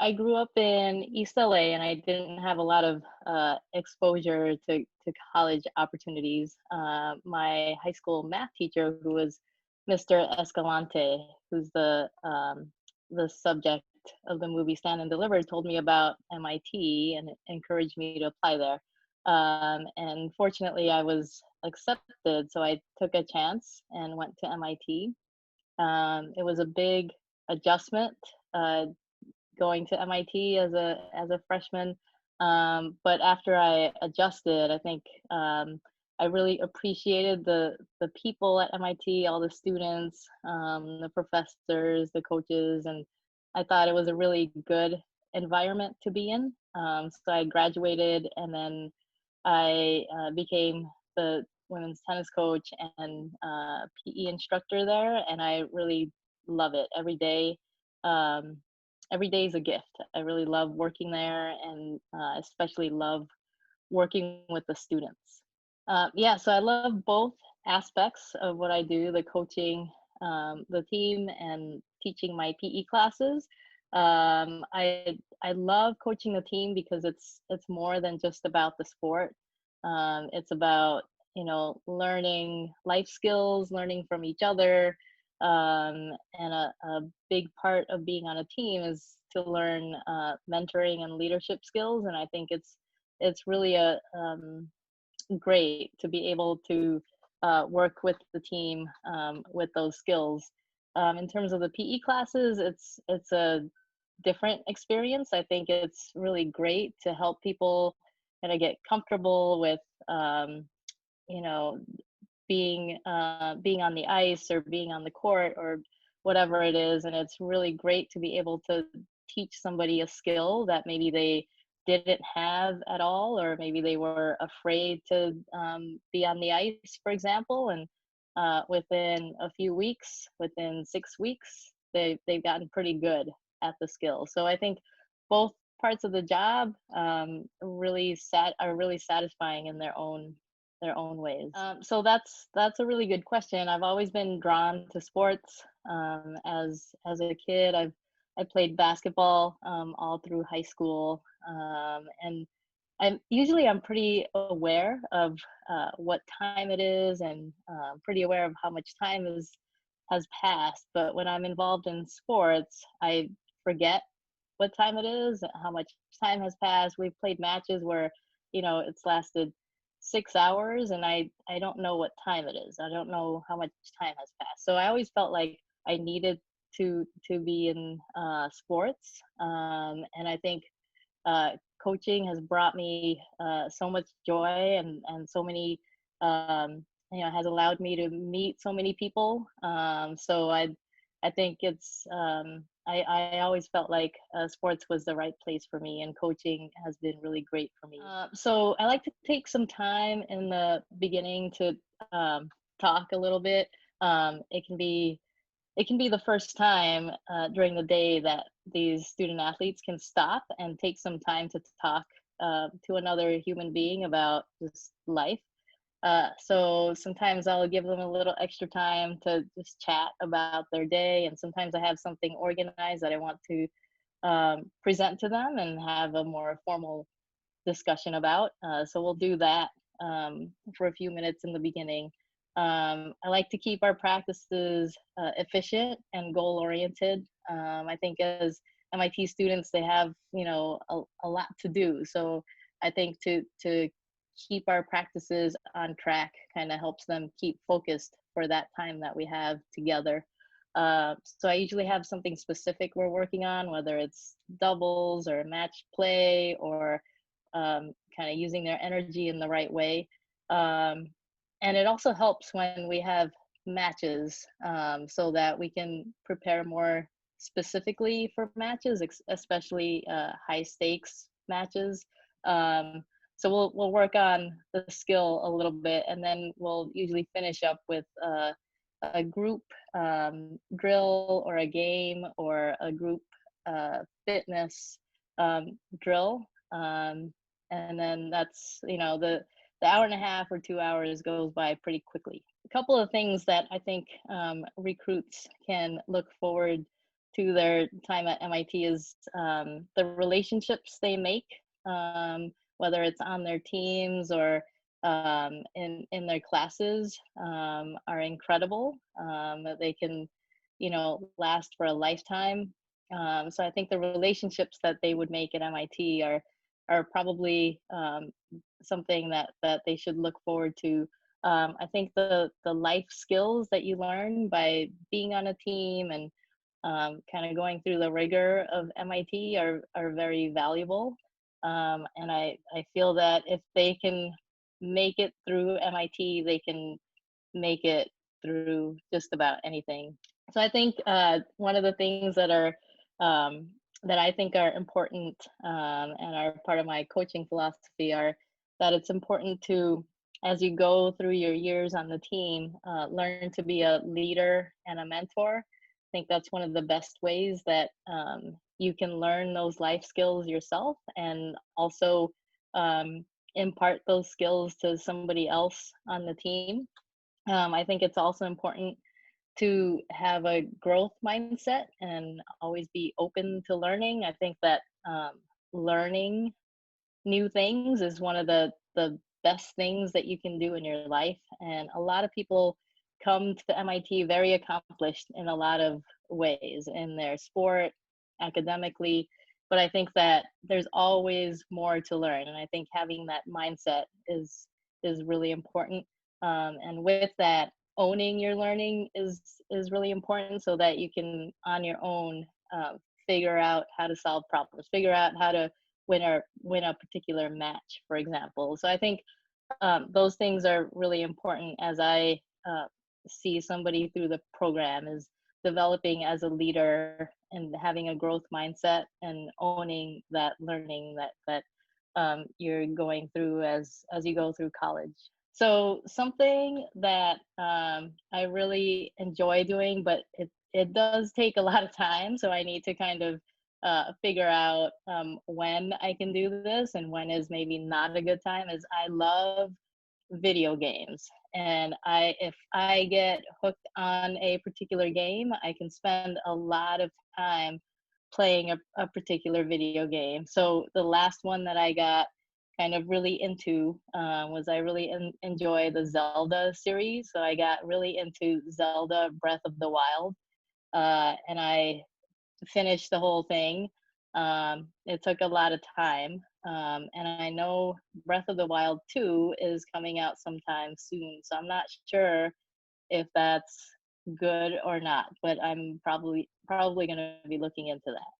I grew up in East LA, and I didn't have a lot of exposure to college opportunities. My high school math teacher, who was Mr. Escalante, who's the subject of the movie Stand and Deliver, told me about MIT and encouraged me to apply there. And fortunately, I was accepted, so I took a chance and went to MIT. It was a big adjustment. Going to MIT as a freshman. But after I adjusted, I think I really appreciated the people at MIT, all the students, the professors, the coaches, and I thought it was a really good environment to be in. So I graduated, and then I became the women's tennis coach and PE instructor there, and I really love it every day. Um, every day is a gift. I really love working there, and especially love working with the students. Yeah, so I love both aspects of what I do: the coaching, the team, and teaching my PE classes. I love coaching the team because it's more than just about the sport. It's about learning life skills, learning from each other, and a big part of being on a team is to learn mentoring and leadership skills. And I think it's really a great to be able to work with the team with those skills. In terms of the PE classes, it's a different experience. I think it's really great to help people kind of get comfortable with you know being on the ice or being on the court or whatever it is. And it's really great to be able to teach somebody a skill that maybe they didn't have at all, or maybe they were afraid to be on the ice, for example. And within a few weeks, within 6 weeks, they've gotten pretty good at the skill. So I think both parts of the job are really satisfying in their own ways. So that's a really good question. I've always been drawn to sports. As a kid, I played basketball all through high school, and I'm pretty aware of what time it is, and pretty aware of how much time has passed. But when I'm involved in sports, I forget what time it is, how much time has passed. We've played matches where it's lasted 6 hours, and I don't know what time it is. I don't know how much time has passed. So I always felt like I needed to be in sports, and I think uh, coaching has brought me so much joy, and so many has allowed me to meet so many people. So I think I always felt like sports was the right place for me, and coaching has been really great for me. So I like to take some time in the beginning to talk a little bit. It can be the first time during the day that these student athletes can stop and take some time to talk to another human being about just life. So sometimes I'll give them a little extra time to just chat about their day, and sometimes I have something organized that I want to present to them and have a more formal discussion about. So we'll do that for a few minutes in the beginning. I like to keep our practices efficient and goal oriented. I think as MIT students, they have a lot to do. So I think to keep our practices on track kind of helps them keep focused for that time that we have together. So I usually have something specific we're working on, whether it's doubles or match play, or kind of using their energy in the right way. Um, and it also helps when we have matches, so that we can prepare more specifically for matches, especially high stakes matches. Um, so we'll work on the skill a little bit, and then we'll usually finish up with a group drill, or a game, or a group fitness drill. And then that's the hour and a half or 2 hours goes by pretty quickly. A couple of things that I think recruits can look forward to their time at MIT is the relationships they make, whether it's on their teams or in their classes, are incredible. They can, last for a lifetime. So I think the relationships that they would make at MIT are probably something that they should look forward to. I think the life skills that you learn by being on a team and kind of going through the rigor of MIT are very valuable. And I feel that if they can make it through MIT, they can make it through just about anything. So I think one of the things that I think are important and are part of my coaching philosophy are that it's important to, as you go through your years on the team, learn to be a leader and a mentor. I think that's one of the best ways that you can learn those life skills yourself and also impart those skills to somebody else on the team. I think it's also important to have a growth mindset and always be open to learning. I think that learning new things is one of the best things that you can do in your life. And a lot of people come to MIT very accomplished in a lot of ways in their sport, academically. But I think that there's always more to learn, and I think having that mindset is really important. And with that, owning your learning is really important, so that you can on your own figure out how to solve problems, figure out how to win a particular match, for example. So I think those things are really important as I see somebody through the program is developing as a leader and having a growth mindset and owning that learning that you're going through as you go through college. So something that I really enjoy doing, but it does take a lot of time. So I need to kind of figure out when I can do this and when is maybe not a good time. Is I love video games, and I if I get hooked on a particular game, I can spend a lot of time playing a particular video game. So the last one that I got kind of really into was I really enjoy the Zelda series. So I got really into Zelda Breath of the Wild, and I finished the whole thing. It took a lot of time. And I know Breath of the Wild 2 is coming out sometime soon. So I'm not sure if that's good or not, but I'm probably going to be looking into that.